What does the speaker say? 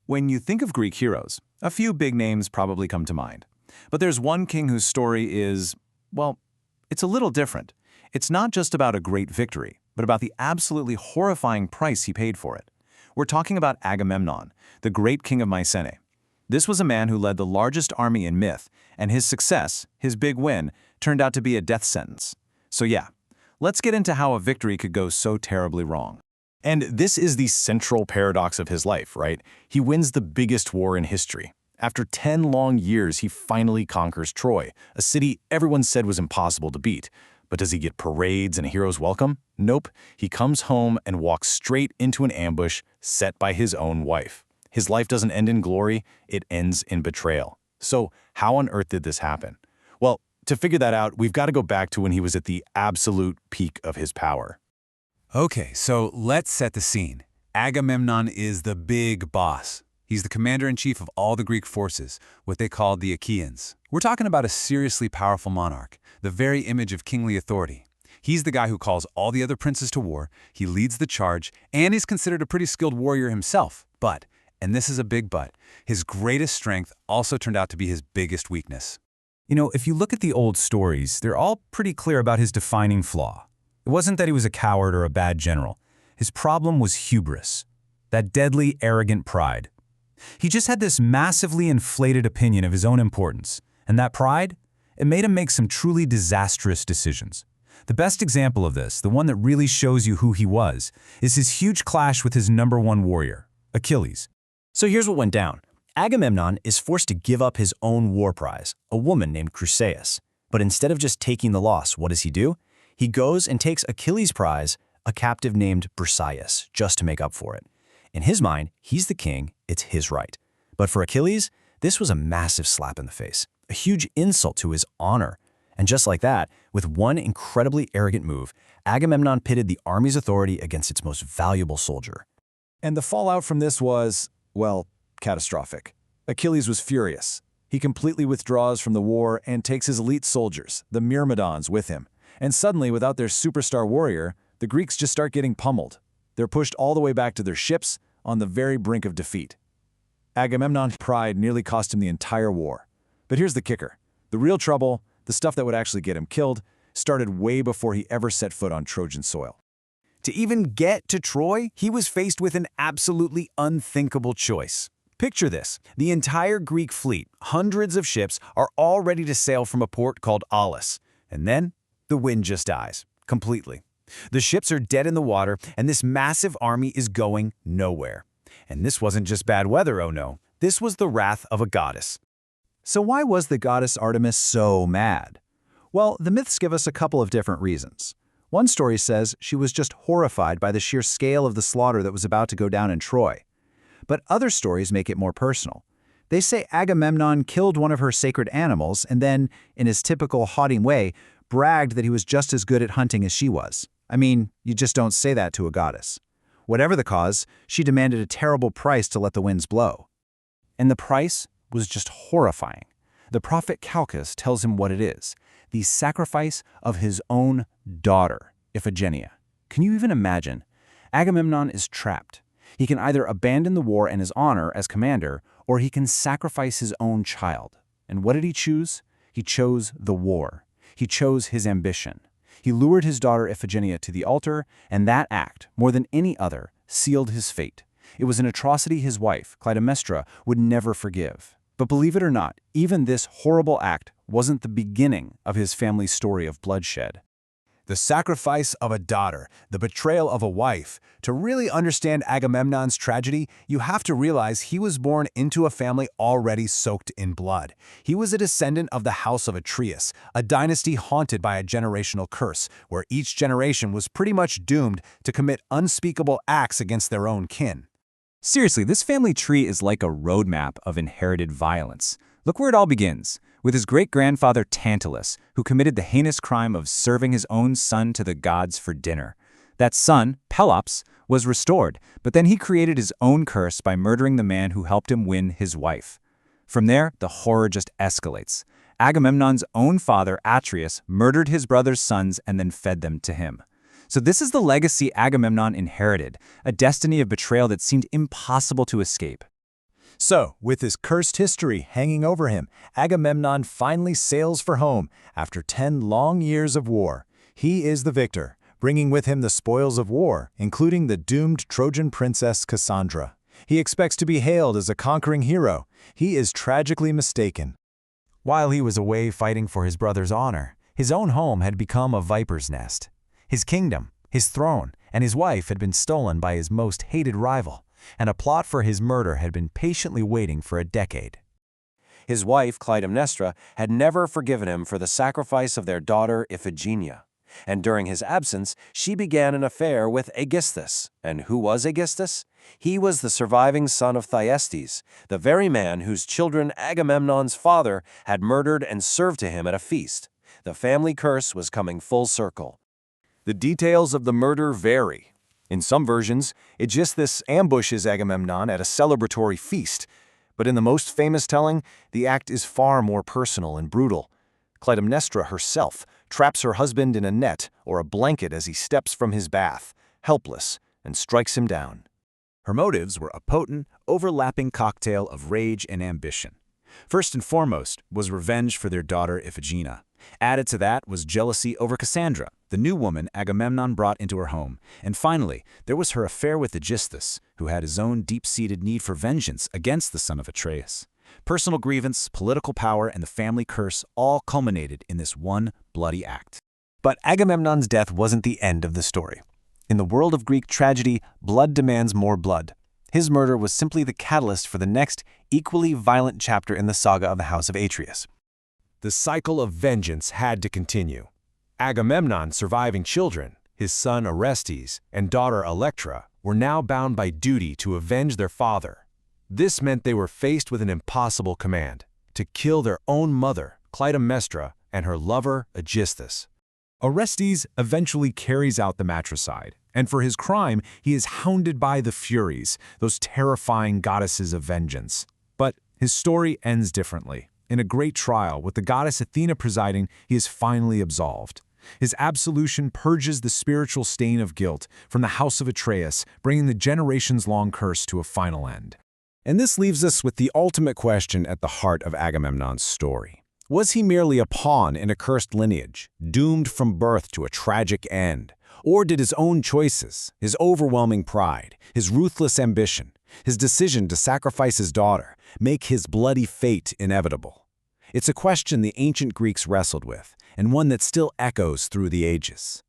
When you think of Greek heroes, a few big names probably come to mind. But there's one king whose story is, well, it's a little different. It's not just about a great victory, but about the absolutely horrifying price he paid for it. We're talking about Agamemnon, the great king of Mycenae. This was a man who led the largest army in myth, and his success, his big win, turned out to be a death sentence. So yeah, let's get into how a victory could go so terribly wrong. And this is the central paradox of his life, right? He wins the biggest war in history. After 10 long years, he finally conquers Troy, a city everyone said was impossible to beat. But does he get parades and a hero's welcome? Nope. He comes home and walks straight into an ambush set by his own wife. His life doesn't end in glory, it ends in betrayal. So how on earth did this happen? Well, to figure that out, we've got to go back to when he was at the absolute peak of his power. Okay, so let's set the scene. Agamemnon is the big boss. He's the commander-in-chief of all the Greek forces, what they called the Achaeans. We're talking about a seriously powerful monarch, the very image of kingly authority. He's the guy who calls all the other princes to war, he leads the charge, and he's considered a pretty skilled warrior himself. But, and this is a big but, his greatest strength also turned out to be his biggest weakness. You know, if you look at the old stories, they're all pretty clear about his defining flaw. It wasn't that he was a coward or a bad general. His problem was hubris, that deadly, arrogant pride. He just had this massively inflated opinion of his own importance, and that pride, it made him make some truly disastrous decisions. The best example of this, the one that really shows you who he was, is his huge clash with his #1 warrior, Achilles. So here's what went down. Agamemnon is forced to give up his own war prize, a woman named Chryseis. But instead of just taking the loss, what does he do? He goes and takes Achilles' prize, a captive named Briseis, just to make up for it. In his mind, he's the king, it's his right. But for Achilles, this was a massive slap in the face, a huge insult to his honor. And just like that, with one incredibly arrogant move, Agamemnon pitted the army's authority against its most valuable soldier. And the fallout from this was, well, catastrophic. Achilles was furious. He completely withdraws from the war and takes his elite soldiers, the Myrmidons, with him. And suddenly, without their superstar warrior, the Greeks just start getting pummeled. They're pushed all the way back to their ships on the very brink of defeat. Agamemnon's pride nearly cost him the entire war. But here's the kicker. The real trouble, the stuff that would actually get him killed, started way before he ever set foot on Trojan soil. To even get to Troy, he was faced with an absolutely unthinkable choice. Picture this. The entire Greek fleet, hundreds of ships, are all ready to sail from a port called Aulis. And then, the wind just dies, completely. The ships are dead in the water, and this massive army is going nowhere. And this wasn't just bad weather, oh no. This was the wrath of a goddess. So why was the goddess Artemis so mad? Well, the myths give us a couple of different reasons. One story says she was just horrified by the sheer scale of the slaughter that was about to go down in Troy. But other stories make it more personal. They say Agamemnon killed one of her sacred animals and then, in his typical haughty way, bragged that he was just as good at hunting as she was. I mean, you just don't say that to a goddess. Whatever the cause, she demanded a terrible price to let the winds blow. And the price was just horrifying. The prophet Calchas tells him what it is, the sacrifice of his own daughter, Iphigenia. Can you even imagine? Agamemnon is trapped. He can either abandon the war and his honor as commander, or he can sacrifice his own child. And what did he choose? He chose the war. He chose his ambition. He lured his daughter Iphigenia to the altar, and that act, more than any other, sealed his fate. It was an atrocity his wife, Clytemnestra, would never forgive. But believe it or not, even this horrible act wasn't the beginning of his family's story of bloodshed. The sacrifice of a daughter, the betrayal of a wife. To really understand Agamemnon's tragedy, you have to realize he was born into a family already soaked in blood. He was a descendant of the house of Atreus, a dynasty haunted by a generational curse, where each generation was pretty much doomed to commit unspeakable acts against their own kin. Seriously, this family tree is like a roadmap of inherited violence. Look where it all begins, with his great-grandfather Tantalus, who committed the heinous crime of serving his own son to the gods for dinner. That son, Pelops, was restored, but then he created his own curse by murdering the man who helped him win his wife. From there, the horror just escalates. Agamemnon's own father, Atreus, murdered his brother's sons and then fed them to him. So this is the legacy Agamemnon inherited, a destiny of betrayal that seemed impossible to escape. So, with his cursed history hanging over him, Agamemnon finally sails for home after 10 long years of war. He is the victor, bringing with him the spoils of war, including the doomed Trojan princess Cassandra. He expects to be hailed as a conquering hero. He is tragically mistaken. While he was away fighting for his brother's honor, his own home had become a viper's nest. His kingdom, his throne, and his wife had been stolen by his most hated rival, and a plot for his murder had been patiently waiting for a decade. His wife, Clytemnestra, had never forgiven him for the sacrifice of their daughter Iphigenia. And during his absence, she began an affair with Aegisthus. And who was Aegisthus? He was the surviving son of Thyestes, the very man whose children Agamemnon's father had murdered and served to him at a feast. The family curse was coming full circle. The details of the murder vary. In some versions, Aegisthus ambushes Agamemnon at a celebratory feast, but in the most famous telling, the act is far more personal and brutal. Clytemnestra herself traps her husband in a net or a blanket as he steps from his bath, helpless, and strikes him down. Her motives were a potent, overlapping cocktail of rage and ambition. First and foremost was revenge for their daughter Iphigenia. Added to that was jealousy over Cassandra, the new woman Agamemnon brought into her home. And finally, there was her affair with Aegisthus, who had his own deep-seated need for vengeance against the son of Atreus. Personal grievance, political power, and the family curse all culminated in this one bloody act. But Agamemnon's death wasn't the end of the story. In the world of Greek tragedy, blood demands more blood. His murder was simply the catalyst for the next, equally violent chapter in the saga of the House of Atreus. The cycle of vengeance had to continue. Agamemnon's surviving children, his son Orestes and daughter Electra, were now bound by duty to avenge their father. This meant they were faced with an impossible command: to kill their own mother, Clytemnestra, and her lover, Aegisthus. Orestes eventually carries out the matricide, and for his crime, he is hounded by the Furies, those terrifying goddesses of vengeance. But his story ends differently. In a great trial, with the goddess Athena presiding, he is finally absolved. His absolution purges the spiritual stain of guilt from the house of Atreus, bringing the generations-long curse to a final end. And this leaves us with the ultimate question at the heart of Agamemnon's story. Was he merely a pawn in a cursed lineage, doomed from birth to a tragic end? Or did his own choices, his overwhelming pride, his ruthless ambition, his decision to sacrifice his daughter, make his bloody fate inevitable? It's a question the ancient Greeks wrestled with, and one that still echoes through the ages.